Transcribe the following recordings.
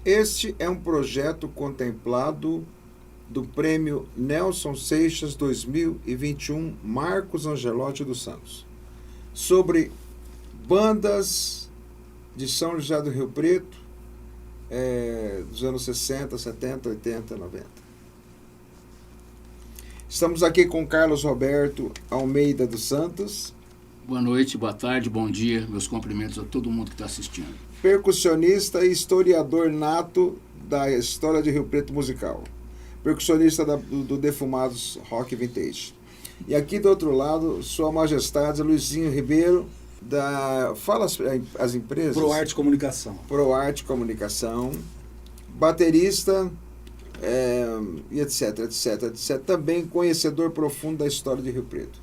Este é um projeto contemplado do Prêmio Nelson Seixas 2021 Marcos Angelotti dos Santos, sobre bandas de São José do Rio Preto, dos anos 60, 70, 80, 90. Estamos aqui com Carlos Roberto Almeida dos Santos. Boa noite, boa tarde, bom dia. Meus cumprimentos a todo mundo que está assistindo. Percussionista e historiador nato da história de Rio Preto musical. Percussionista do Defumados Rock Vintage. E aqui do outro lado, Sua Majestade Luizinho Ribeiro, fala as empresas. ProArte Comunicação. ProArte Comunicação, baterista, e etc, etc, etc. Também conhecedor profundo da história de Rio Preto.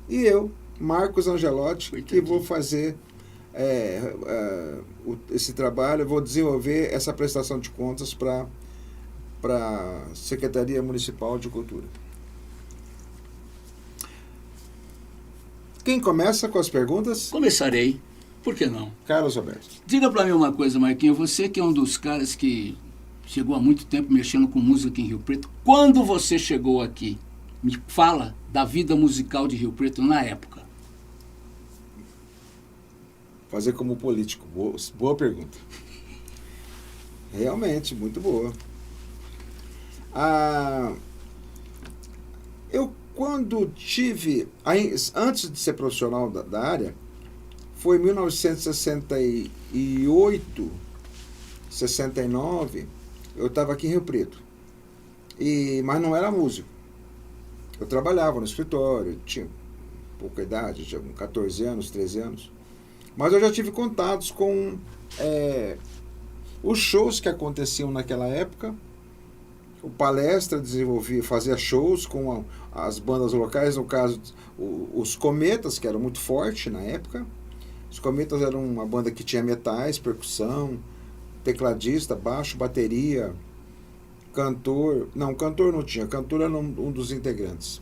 E eu, Marcos Angelotti, que vou fazer esse trabalho, vou desenvolver essa prestação de contas para a Secretaria Municipal de Cultura. Quem começa com as perguntas? Começarei, por que não? Carlos Roberto. Diga para mim uma coisa, Marquinhos, você que é um dos caras que chegou há muito tempo mexendo com música em Rio Preto, quando você chegou aqui, me fala da vida musical de Rio Preto na época. Fazer como político, boa pergunta. Realmente, muito boa. Eu, quando tive, antes de ser profissional da área, foi em 1968, 69, eu estava aqui em Rio Preto, mas não era músico. Eu trabalhava no escritório, tinha pouca idade, tinha 14 anos, 13 anos, mas eu já tive contatos com os shows que aconteciam naquela época. O Palestra fazia shows com as bandas locais, no caso, os Cometas, que eram muito fortes na época. Os Cometas eram uma banda que tinha metais, percussão, tecladista, baixo, bateria, cantor. Não, cantor não tinha, cantor era um dos integrantes.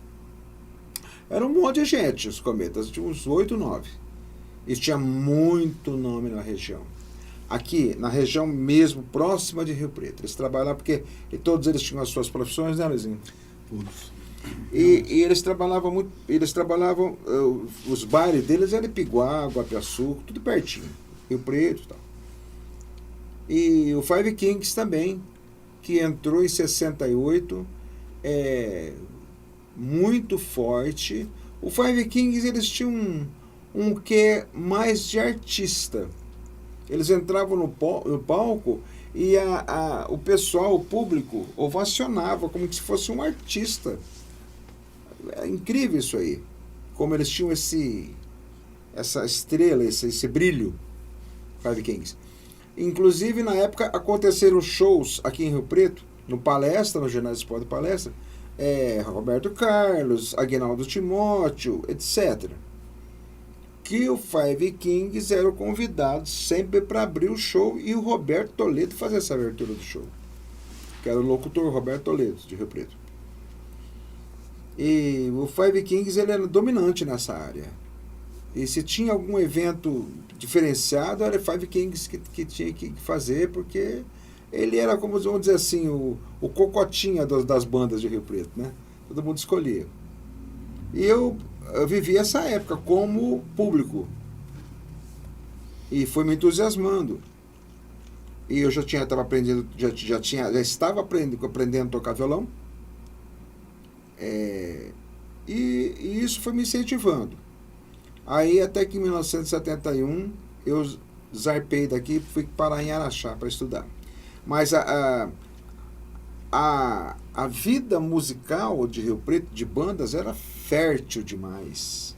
Era um monte de gente, os Cometas, tinha uns 8, 9. E tinha muito nome na região. Aqui, na região mesmo, próxima de Rio Preto. Eles trabalhavam porque todos eles tinham as suas profissões, né, Luizinho? Todos. E eles trabalhavam muito, os bailes deles eram Ipiguá, Guapiaçu, tudo pertinho. Rio Preto e tal. E o Five Kings também, que entrou em 68, muito forte. O Five Kings, eles tinham um quê mais de artista. Eles entravam no palco e o pessoal, o público, ovacionava como se fosse um artista. É incrível isso aí. Como eles tinham essa estrela, esse brilho, Five Kings. Inclusive, na época, aconteceram shows aqui em Rio Preto, no Palestra, no Ginásio Esporte Palestra, Roberto Carlos, Aguinaldo Timóteo, etc., que o Five Kings era o convidado sempre para abrir o show e o Roberto Toledo fazia essa abertura do show, que era o locutor Roberto Toledo, de Rio Preto. E o Five Kings, ele era dominante nessa área. E se tinha algum evento diferenciado, era Five Kings que tinha que fazer, porque ele era, como vamos dizer assim, o cocotinha das bandas de Rio Preto, né? Todo mundo escolhia. E eu vivi essa época como público. E foi me entusiasmando. E eu já estava aprendendo, já estava aprendendo a tocar violão. E isso foi me incentivando. Aí até que em 1971 eu zarpei daqui e fui parar em Araxá para estudar. Mas a vida musical de Rio Preto, de bandas, era fértil demais.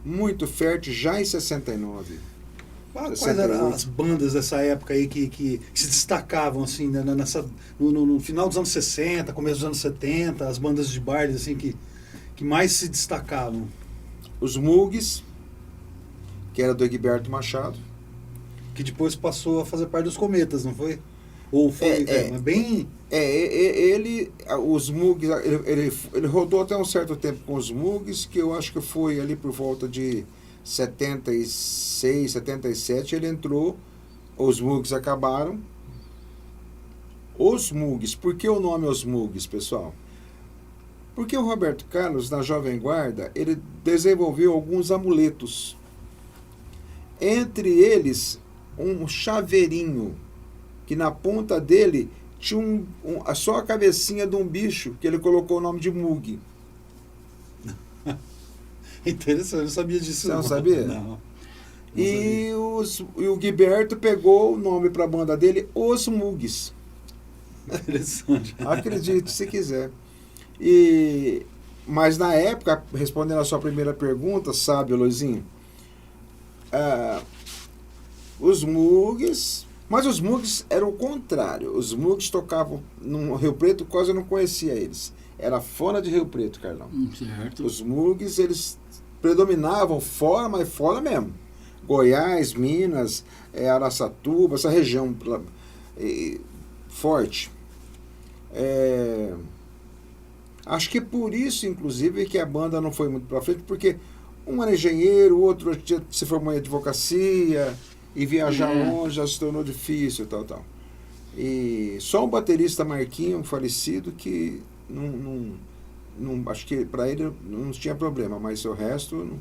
Muito fértil, já em 69. Quais eram as bandas dessa época aí que se destacavam assim, no final dos anos 60, começo dos anos 70, as bandas de baile assim, que mais se destacavam? Os Mugs, que era do Egberto Machado. Que depois passou a fazer parte dos Cometas, não foi? Ou foi bem... Os Mugs, ele rodou até um certo tempo com os Mugs, que eu acho que foi ali por volta de 76, 77, ele entrou, os Mugs acabaram, Os Mugs. Por que o nome Os Mugs, pessoal? Porque o Roberto Carlos, na Jovem Guarda, ele desenvolveu alguns amuletos. Entre eles, um chaveirinho, que na ponta dele tinha só a cabecinha de um bicho, que ele colocou o nome de Mug. Interessante, eu não sabia disso. Você não sabia? Não. E o Gilberto pegou o nome para a banda dele, Os Mugs. Interessante. Acredite se quiser. Mas na época, respondendo a sua primeira pergunta, sábio Luizinho, os Mugs... Mas os Mugs eram o contrário. Os Mugs tocavam no Rio Preto, quase eu não conhecia eles. Era fora de Rio Preto, Carlão. Certo. Os Mugs, eles predominavam fora, mas fora mesmo. Goiás, Minas, Araçatuba, essa região forte. Acho que por isso, inclusive, que a banda não foi muito para frente, porque um era engenheiro, o outro se formou em advocacia, e viajar longe já se tornou difícil, tal. E só o baterista Marquinho, falecido, que não acho que para ele não tinha problema, mas o resto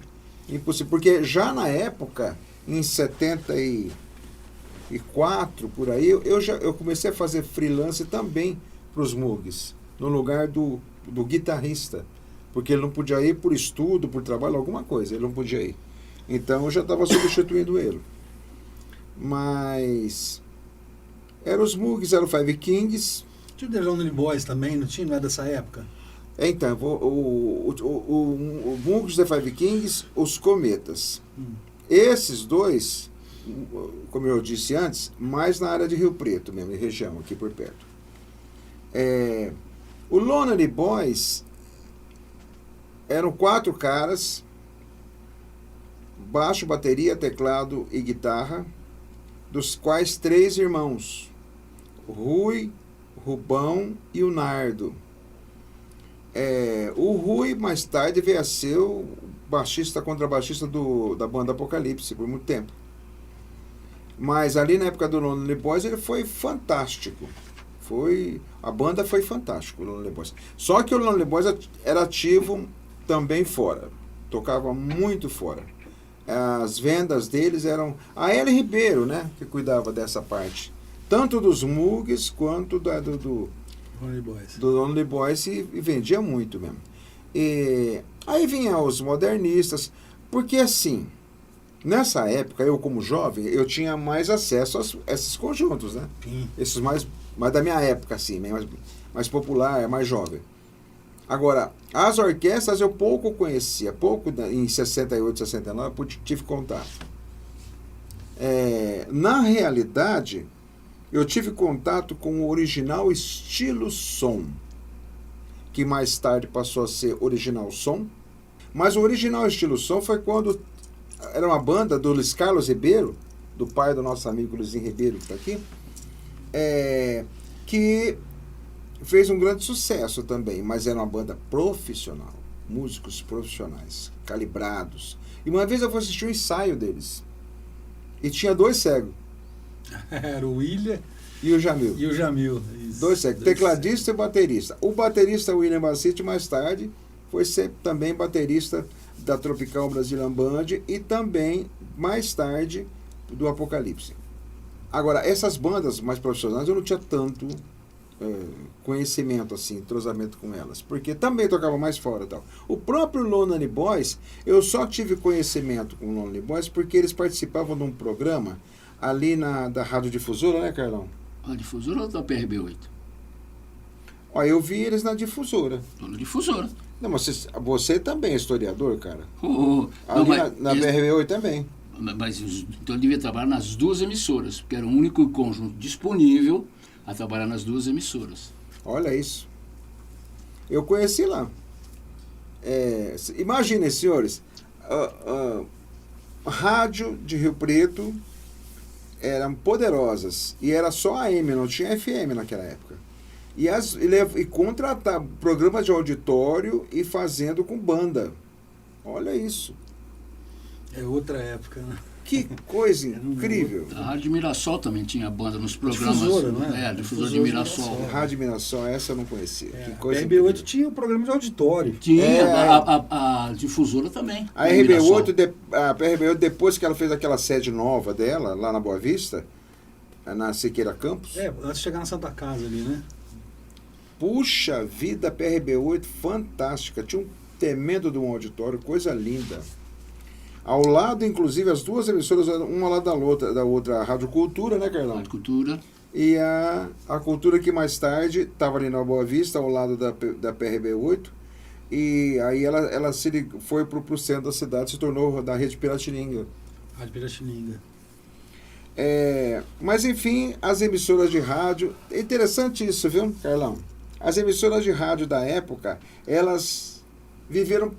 impossível. Porque já na época, em 74, por aí, eu comecei a fazer freelance também para os Mugs, no lugar do guitarrista, porque ele não podia ir por estudo, por trabalho, alguma coisa, ele não podia ir. Então eu já estava substituindo ele. Mas eram os Mugs, eram o Five Kings. Tinha o The Lonely Boys também, não tinha? Não é dessa época? Então, o Mugs, The Five Kings, os Cometas. Esses dois, como eu disse antes, mais na área de Rio Preto mesmo, em região, aqui por perto. O Lonely Boys eram 4 caras, baixo, bateria, teclado e guitarra, dos quais 3 irmãos, Rui, Rubão e o Nardo. O Rui, mais tarde, veio a ser o baixista, contrabaixista da banda Apocalipse, por muito tempo. Mas ali na época do Lonely Boys, ele foi fantástico. A banda foi fantástica, o Lonely Boys. Só que o Lonely Boys era ativo também fora. Tocava muito fora. As vendas deles eram... A L. Ribeiro, né, que cuidava dessa parte. Tanto dos Mugs quanto do Lonely Boys, e vendia muito mesmo. Aí vinham os modernistas, porque assim, nessa época, eu como jovem, eu tinha mais acesso a esses conjuntos, né? Sim. Esses mais da minha época, assim, mais popular, mais jovem. Agora, as orquestras eu pouco conhecia, em 68, 69, eu tive contato. Na realidade, eu tive contato com o original Estilo Som, que mais tarde passou a ser Original Som. Mas o original Estilo Som foi quando era uma banda do Luiz Carlos Ribeiro, do pai do nosso amigo Luizinho Ribeiro, que está aqui, que fez um grande sucesso também, mas era uma banda profissional, músicos profissionais, calibrados. E uma vez eu fui assistir um ensaio deles, e tinha 2 cegos. Era o William e o Jamil. Isso. 2 cegos, tecladista e baterista. O baterista William Bacite, mais tarde, foi ser também baterista da Tropical Brazilian Band e também, mais tarde, do Apocalipse. Agora, essas bandas mais profissionais, eu não tinha tanto conhecimento, assim, entrosamento com elas, porque também tocava mais fora e tal. O próprio Lonely Boys, eu só tive conhecimento com o Lonely Boys porque eles participavam de um programa ali da Rádio Difusora, né, Carlão? A Difusora ou da PRB8? Eu vi eles na Difusora. Tô na Difusora. Não, mas você também é historiador, cara. Ali na BR8 também. Mas então eu devia trabalhar nas 2 emissoras, porque era o único conjunto disponível a trabalhar nas 2 emissoras. Olha isso. Eu conheci lá. Imaginem, senhores, rádio de Rio Preto eram poderosas, e era só AM, não tinha FM naquela época. E contratar programas de auditório e fazendo com banda. Olha isso. É outra época, né? Que coisa incrível. A Rádio Mirassol também tinha banda nos programas. Difusora, não é? Difusora de Mirassol. Rádio Mirassol, essa eu não conhecia. Que A coisa RB8 incrível. tinha um programa de auditório. Tinha, a difusora também. A RB8, depois que ela fez aquela sede nova dela, lá na Boa Vista, na Siqueira Campos, Antes de chegar na Santa Casa ali, né? puxa vida, a PRB8 fantástica. Tinha um tremendo de um auditório, coisa linda. Ao lado, inclusive, as duas emissoras, uma ao lado da outra, a Rádio Cultura, né, Carlão? Rádio Cultura. E a Cultura, que mais tarde estava ali na Boa Vista, ao lado da PRB8. E aí ela foi para o centro da cidade, se tornou da Rede Piratininga. Rádio Piratininga. Mas, enfim, as emissoras de rádio... É interessante isso, viu, Carlão? As emissoras de rádio da época, elas tiveram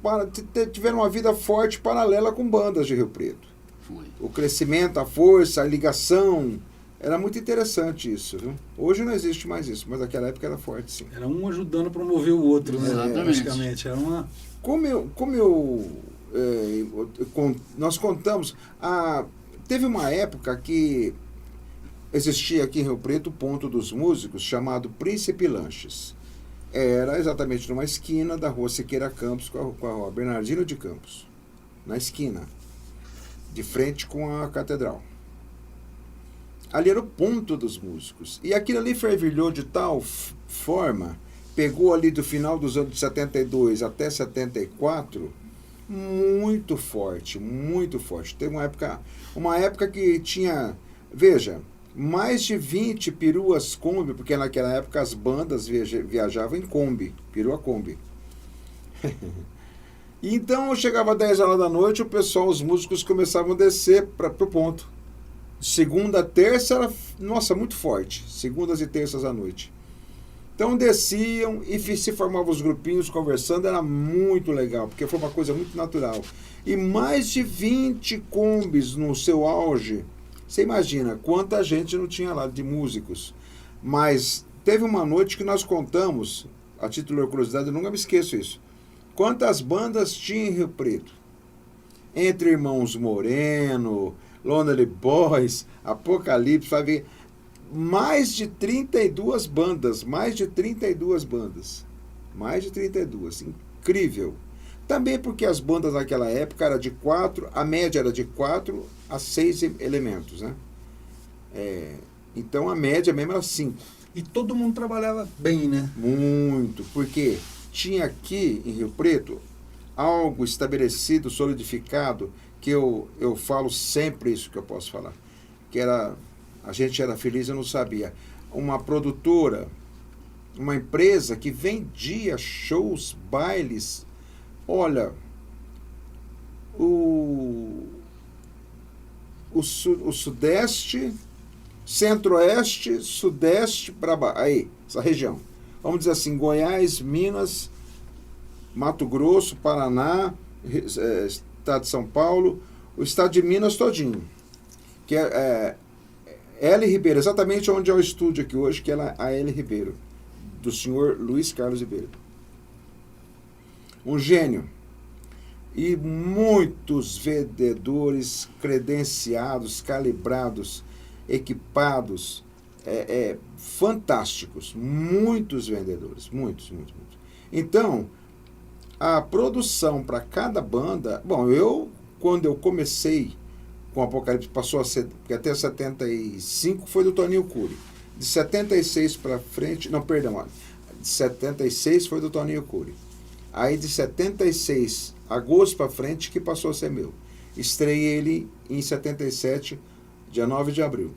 uma vida forte paralela com bandas de Rio Preto. Foi. O crescimento, a força, a ligação... Era muito interessante isso, viu? Hoje não existe mais isso, mas naquela época era forte, sim. Era um ajudando a promover o outro, né? Exatamente. Praticamente. Era uma... Nós contamos... Teve uma época que existia aqui em Rio Preto o Ponto dos Músicos, chamado Príncipe Lanches. Era exatamente numa esquina da rua Siqueira Campos com a rua Bernardino de Campos. Na esquina, de frente com a catedral. Ali era o ponto dos músicos. E aquilo ali fervilhou de tal forma, pegou ali do final dos anos 72 até 74, muito forte, muito forte. Teve uma época que tinha, veja, mais de 20 peruas Kombi, porque naquela época as bandas viajavam em Kombi, perua Kombi. E então chegava às 10 horas da noite, os músicos começavam a descer para o ponto. Segunda, terça era, nossa, muito forte. Segundas e terças à noite. Então desciam e se formavam os grupinhos conversando, era muito legal, porque foi uma coisa muito natural. E mais de 20 combis no seu auge. Você imagina quanta gente não tinha lá de músicos. Mas teve uma noite que nós contamos, a título de curiosidade, eu nunca me esqueço isso. Quantas bandas tinha em Rio Preto? Entre Irmãos Moreno, Lonely Boys, Apocalipse, vai ver mais de 32 bandas, mais de 32, incrível. Também porque as bandas naquela época era de 4, a média era de 4 a 6 elementos, né? Então a média mesmo era 5. E todo mundo trabalhava bem, né? Muito, porque tinha aqui em Rio Preto algo estabelecido, solidificado, que eu falo sempre isso que eu posso falar, que era, a gente era feliz, eu não sabia, uma produtora, uma empresa que vendia shows, bailes, olha, o Sudeste, Centro-Oeste, Sudeste, aí, essa região, vamos dizer assim, Goiás, Minas, Mato Grosso, Paraná, Estado de São Paulo, o estado de Minas todinho, que é L. Ribeiro, exatamente onde é o estúdio aqui hoje, que é a L. Ribeiro, do senhor Luiz Carlos Ribeiro. Um gênio. E muitos vendedores credenciados, calibrados, equipados, fantásticos. Muitos vendedores, muitos. Então, a produção para cada banda... Bom, quando eu comecei com o Apocalipse, passou a ser... Porque até 75 foi do Toninho Cury. De 76 para frente... Não, perdão. De 76 foi do Toninho Cury. Aí de 76, agosto para frente, que passou a ser meu. Estreiei ele em 77, dia 9 de abril.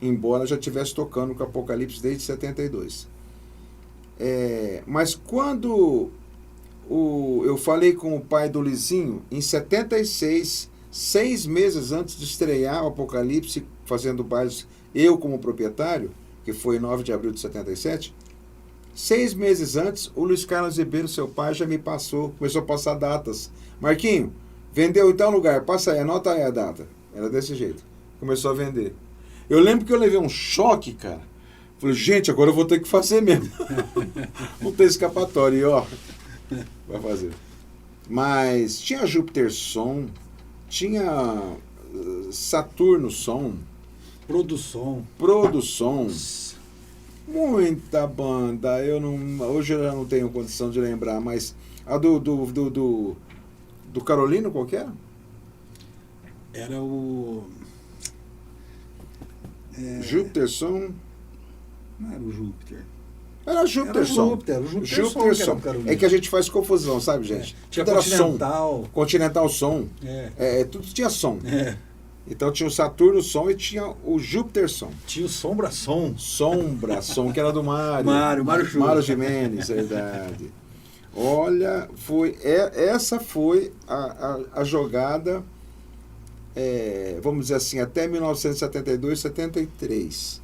Embora já estivesse tocando com o Apocalipse desde 72. Mas quando... eu falei com o pai do Lizinho em 76, 6 meses antes de estrear o Apocalipse, fazendo bailes, eu como proprietário, que foi 9 de abril de 77, 6 meses antes, o Luiz Carlos Ribeiro, seu pai, já me começou a passar datas. Marquinho, vendeu em tal lugar, passa aí, anota aí a data. Era desse jeito. Começou a vender. Eu lembro que eu levei um choque, cara. Falei, gente, agora eu vou ter que fazer mesmo. Não tem escapatória, e ó... Vai fazer. Mas tinha Júpiter Som, tinha Saturno Som, Produção. muita banda, hoje eu já não tenho condição de lembrar, mas a do Carolino, qual que era? Era o... Júpiter Som. Não era o Júpiter. Era Júpiter Som. Era o Júpiter Som. É que a gente faz confusão, sabe, gente? Tinha Tudo era Continental. som. Continental Som. Tudo tinha som. Então tinha o Saturno Som e tinha o Júpiter Som. Tinha o Sombra Som. Sombra Som, que era do Mário. Mário Gimenez, é verdade. Olha, essa foi a jogada, vamos dizer assim, até 1972, 73.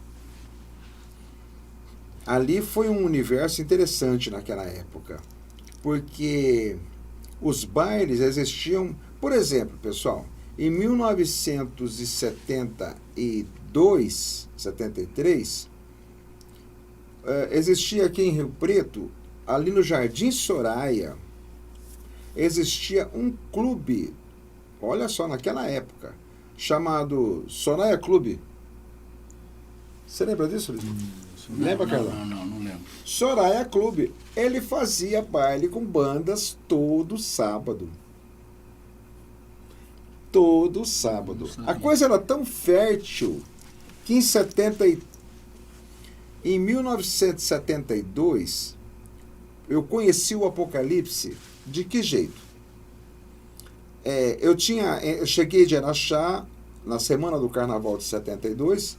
Ali foi um universo interessante naquela época, porque os bailes existiam, por exemplo, pessoal, em 1972, 73, existia aqui em Rio Preto, ali no Jardim Soraya, existia um clube, olha só, naquela época, chamado Soraya Clube. Você lembra disso, Luiz? Lembra, Carlão? Não lembro. Soraya Clube. Ele fazia baile com bandas todo sábado. Todo sábado. A coisa era tão fértil que em 1972 eu conheci o Apocalipse. De que jeito? Eu cheguei de Araxá na semana do Carnaval de 72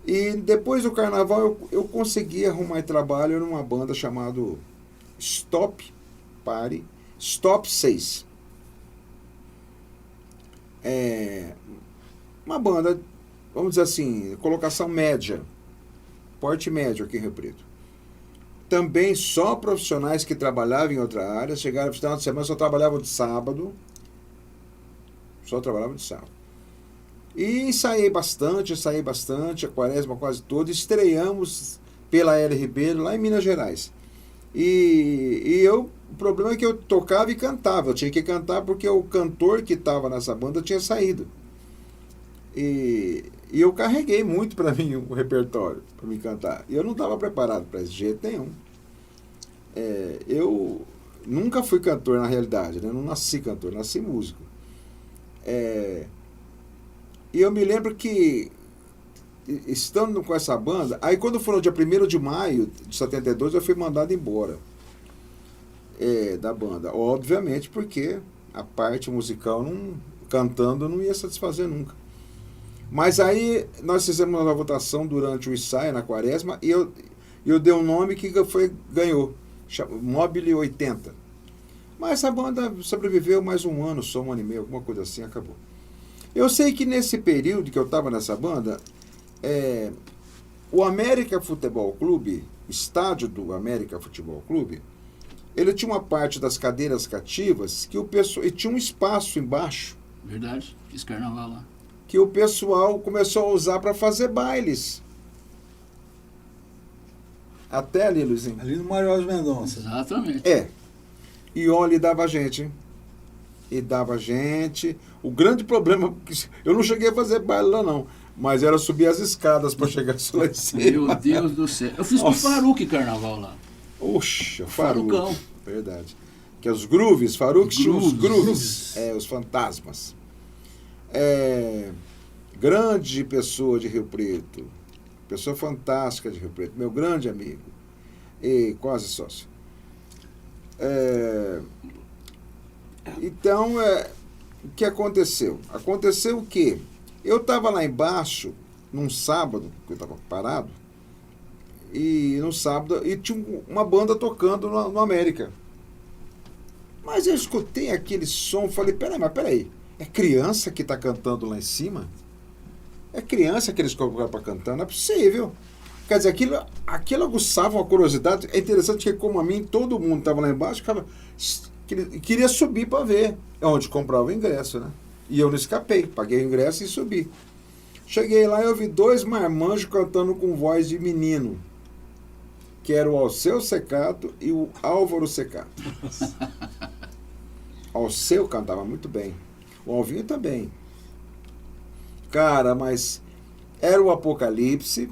e depois do Carnaval eu consegui arrumar trabalho numa banda chamada Stop 6. Uma banda, vamos dizer assim, colocação média, porte médio aqui em Rio Preto. Também só profissionais que trabalhavam em outra área, chegaram no final de semana, só trabalhavam de sábado. E ensaiei bastante, a quaresma quase toda. Estreamos pela L. Ribeiro, lá em Minas Gerais. O problema é que eu tocava e cantava. Eu tinha que cantar porque o cantor que estava nessa banda tinha saído. E eu carreguei muito para mim o repertório, para me cantar. E eu não estava preparado para esse jeito nenhum. Eu nunca fui cantor na realidade, né? Eu não nasci cantor, nasci músico. E eu me lembro que, estando com essa banda, aí quando foi no dia 1º de maio de 72, eu fui mandado embora da banda. Obviamente porque a parte musical, cantando, não ia satisfazer nunca. Mas aí nós fizemos uma votação durante o ensaio, na quaresma, e eu dei um nome que ganhou, Mobile 80. Mas essa banda sobreviveu mais um ano, só um ano e meio, alguma coisa assim, acabou. Eu sei que nesse período que eu estava nessa banda, o América Futebol Clube, estádio do América Futebol Clube, ele tinha uma parte das cadeiras cativas e tinha um espaço embaixo. Verdade, fiz carnaval lá. Que o pessoal começou a usar para fazer bailes. Até ali, Luizinho. Ali no Mário Alves Mendonça. Exatamente. E olha, e dava gente. O grande problema, eu não cheguei a fazer baile lá não, mas era subir as escadas para chegar lá em cima. Meu Deus do céu. Eu fiz com o Faruque carnaval lá. Oxe, o Farucão. Faruque. Verdade. Que é os grooves, Faruque tinha os grooves. Os fantasmas. Grande pessoa de Rio Preto. Pessoa fantástica de Rio Preto. Meu grande amigo. E quase sócio. Então, o que aconteceu? Aconteceu que eu estava lá embaixo, num sábado, que eu estava parado, e no sábado, e tinha uma banda tocando no América. Mas eu escutei aquele som, falei, peraí, é criança que está cantando lá em cima? É criança que eles colocaram para cantar? Não é possível. Quer dizer, aquilo aguçava uma curiosidade. É interessante que, como a mim, todo mundo estava lá embaixo, queria subir para ver. É onde comprava o ingresso, né? E eu não escapei. Paguei o ingresso e subi. Cheguei lá e eu vi 2 marmanjos cantando com voz de menino. Que era o Alceu Secato e o Álvaro Secato. Alceu cantava muito bem. O Alvinho também. Cara, mas era o Apocalipse,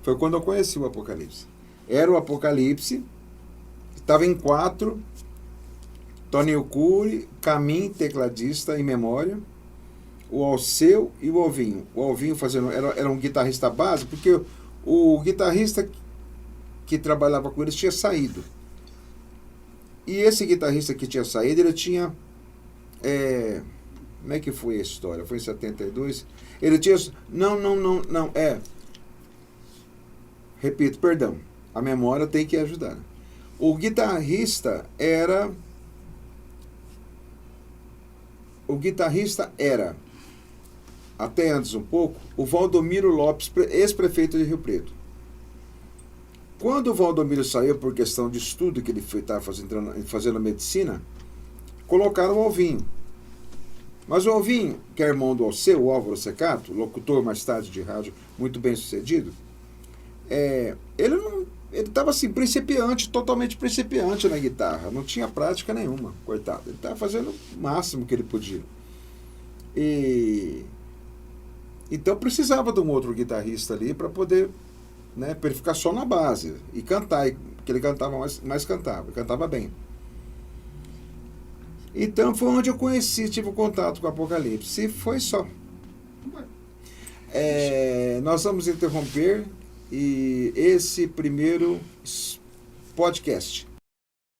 foi quando eu conheci o Apocalipse. Era o Apocalipse, estava em 4, Toninho Cury, Camin, tecladista em memória, o Alceu e o Alvinho. O Alvinho era um guitarrista base, porque o guitarrista que trabalhava com eles tinha saído. E esse guitarrista que tinha saído, ele tinha... como é que foi a história? Foi em 72? Ele tinha... Não. Repito, perdão. A memória tem que ajudar. O guitarrista era... até antes um pouco, o Valdomiro Lopes, ex-prefeito de Rio Preto. Quando o Valdomiro saiu por questão de estudo, que ele estava fazendo medicina, colocaram o Alvinho. Mas o Alvinho, que é irmão do Alceu, o Álvaro Secato, locutor mais tarde de rádio, muito bem sucedido, ele estava assim, totalmente principiante na guitarra, não tinha prática nenhuma, coitado. Ele estava fazendo o máximo que ele podia. Então precisava de um outro guitarrista ali para poder, né, para ele ficar só na base e cantar, porque ele cantava cantava bem. Então foi onde eu tive o contato com o Apocalipse, e foi só. Nós vamos interromper esse primeiro podcast.